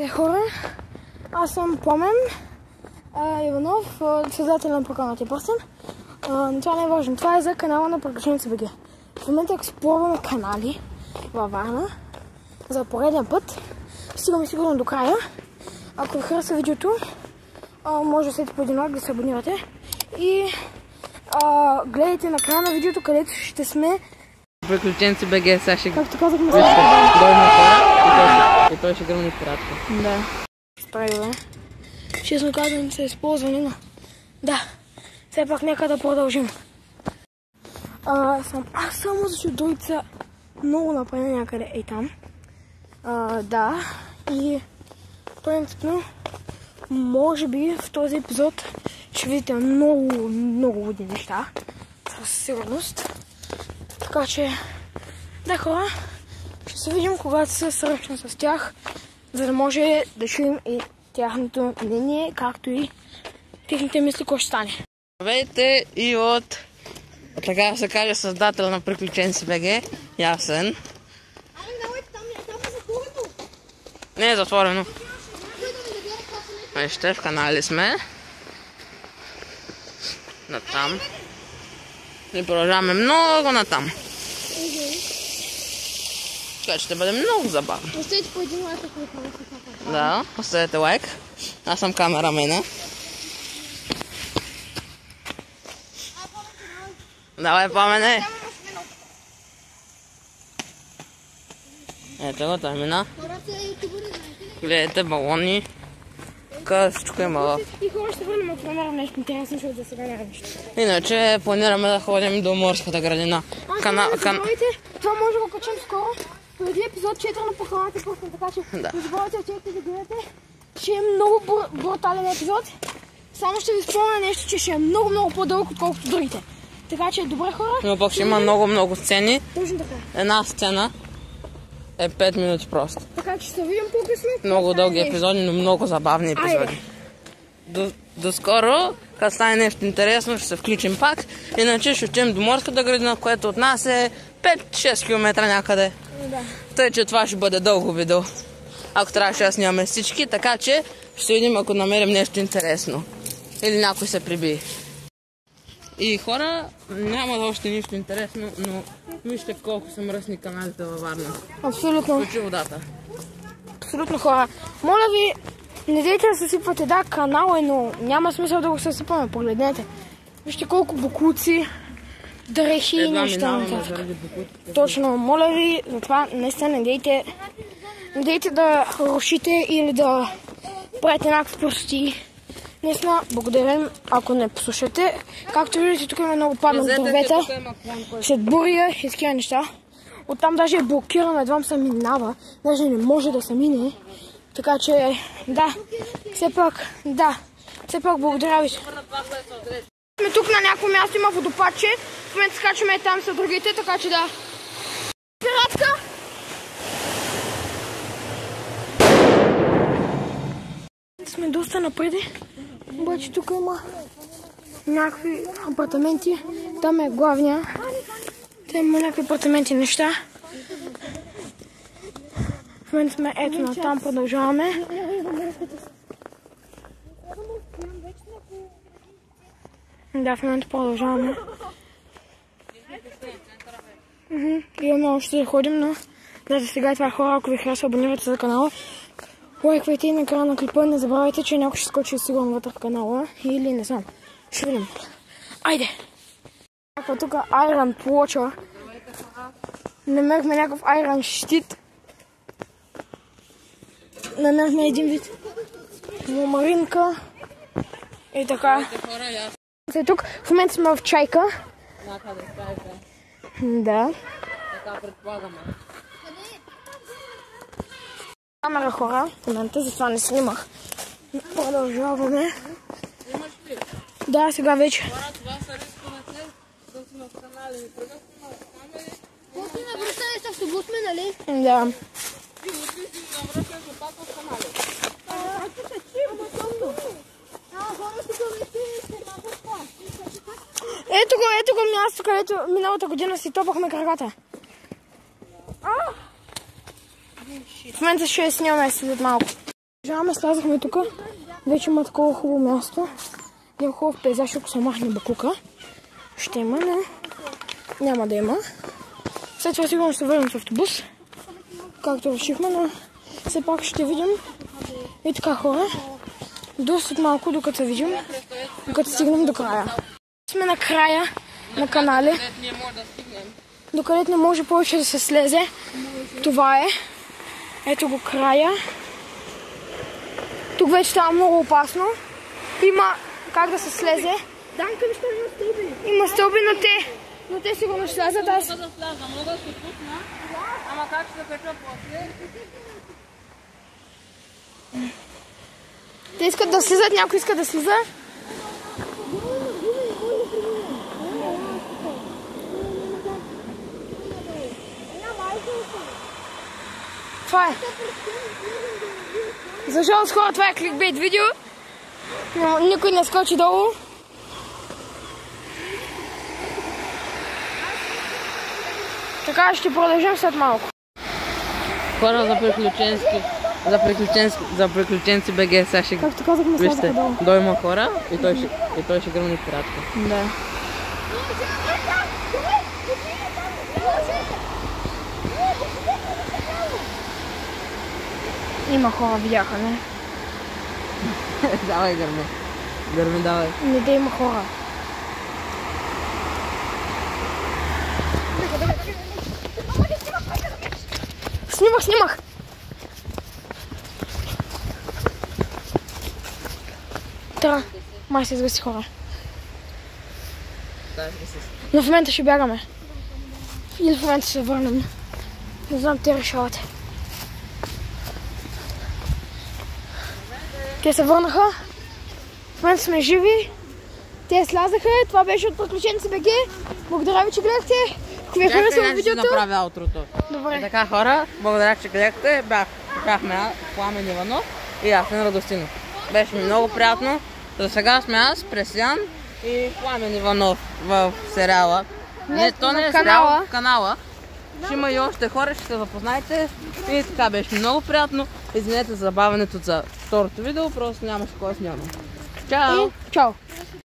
Здравейте хора, аз съм Пламен Иванов, създател на Прокълнатия пръстен. Но това не е важно, това е за канала на Приключенци БГ. В момента експлорваме канали във Варна за пореден път. Стигаме сигурно до края. Ако ви хареса видеото, може да следите по един лайк, да се абонирате. И гледайте на края на видеото, където ще сме Приключенци БГ, сега ще... Както казахме Дойме хора и той ще гръмне пиратка. Да. Справи, честно казвам, не са използвани, но... Да. Все пак нека да продължим. Аз само защото другите много напред някъде ей там. Да. И принципно, може би в този епизод ще видите много лудни неща. Със сигурност. Така че, да хора, ще се видим, когато се срещна с тях, за да може да чуем и тяхното мнение, както и техните мисли, кой ще стане. Здравейте и от така се каже, създател на Приключенци БГ, Ясен. Не е затворено. Вижте, в канали сме. Натам. И продължаваме много натам. Така ще бъде много забавно. Оставете по един лайк, ако ви харесва. Да, оставете лайк. Аз съм камерамена. Давай, Пламене! Ето го, той мина. Гледайте балони. Всичко има. И хора ще върнем, ако намерим нещо интересно, защото за сега няма нищо. Иначе планираме да ходим до морската градина. Това може да го качим скоро. Преди епизод 4 на Прокълнатия пръстен, така че не забравяйте да отидете да гледате. Ще е много брутален епизод. Само ще ви спомня нещо, че ще е много по-дълго, отколкото другите. Така че добре хора. Но пък ще има много сцени. Точно така. Една сцена е 5 минути просто. Така че ще се видим по-късно. Много дълги епизоди, но много забавни епизоди. До скоро, като стане нещо интересно, ще се включим пак. Иначе ще отидем до морската градина, което от нас е 5-6 км някъде. Да. Тъй, че това ще бъде дълго видео. Ако трябваше да снимаме всички, така че ще видим, ако намерим нещо интересно. Или някой се прибие. И хора, няма да още нищо интересно, но вижте колко са мръсни каналите във Варна. Абсолютно. Включи водата. Абсолютно хора. Моля ви, не дейте да съсипвате. Да, канал е, но няма смисъл да го съсипваме. Погледнете. Вижте колко бокуци, дрехи и неща. Точно. Моля ви, затова наистина не дейте да рушите или да правите някакви прости. Наистина, благодарим, ако не послушате. Както виждате, тук има много паднали дървета, след буря и такива неща. Оттам даже е блокирано, едва се минава, даже не може да се мине. Така че, да, все пак благодаря ви. Тук на някакво място има водопадче, в момента скачаме там са другите, така че да. Пиратка! Сме доста напреди, обаче тук има някакви апартаменти, там е главния, там има някакви апартаменти неща. В момента сме ето на там, продължаваме. Да, в момента продължаваме. Имаме още да ходим, но за сега това е хора, ако ви харесва, абонирайте се за канала. Лайквайте и на края на клипа, не забравяйте, че някой ще скочи сигурно вътре в канала или не знам. Ще видим. Айде! Тук айран плоча. Намерихме някакъв айран щит. Намерихме един вид ломаринка. И така. Тук в момента сме в чайка. Да. Така предполагаме. Камера хора, в момента, затова не снимах. Продължаваме. Да, сега вече. Хора, това са рисковете да сме в канали. Преди снимах камери. После на връщане с автобус сме, нали? Да. И отишли на връщане пак в канали. Ето го място, където миналата година си топахме краката. В момента ще снимаме след малко. Продължаваме, слязахме тук. Вече има такова хубаво място. Има хубав пейзаж, ако се махне бакука. Ще има, но няма да има. След това сигурно ще върнем в автобус, както решихме, но все пак ще видим. И така, хора, доста малко, докато се видим, докато стигнем до края. Сме на края на канали, докъдето не може повече да се слезе. Това е. Ето го края. Тук вече става много опасно. Има как да се слезе. Има стълби, но те сигурно ще слязат. Аз Мога да сляза, мога да се пусна, ама как ще кача после? Те искат да слизат, някой иска да слиза. Това е. За жалост, хора, това е кликбейт видео. Но никой не скочи долу. Така ще продължим след малко. Хора за приключенци БГ сега ще... Както казахме, слязаха долу. Долу има хора и той ще гръмне пиратка. Да. Има хора, видяха, не? Давай гърме. Гърме, давай. Не да има хора. Снимах! Та, май се изгаси хора. Но в момента ще бягаме. Или в момента ще се върнем. Не знам, те решавате. Те се върнаха. В момента сме живи. Те слязаха. Това беше от Приключенци БГ. Благодаря ви, че гледахте. Ако ви е харесало видеото... Ще направя аутрото. Добре. И така, хора, благодаря, че гледахте. Бяхме Пламен Иванов и Асен Радостинов. Беше ми много приятно. За сега сме аз, Пресян и Пламен Иванов в сериала. То не е сериал, в канала. Ще има и още хора, ще се запознаете. И така беше много приятно. Извинете за забавянето за второто видео, просто нямаше кой снимам. Чао! Чао!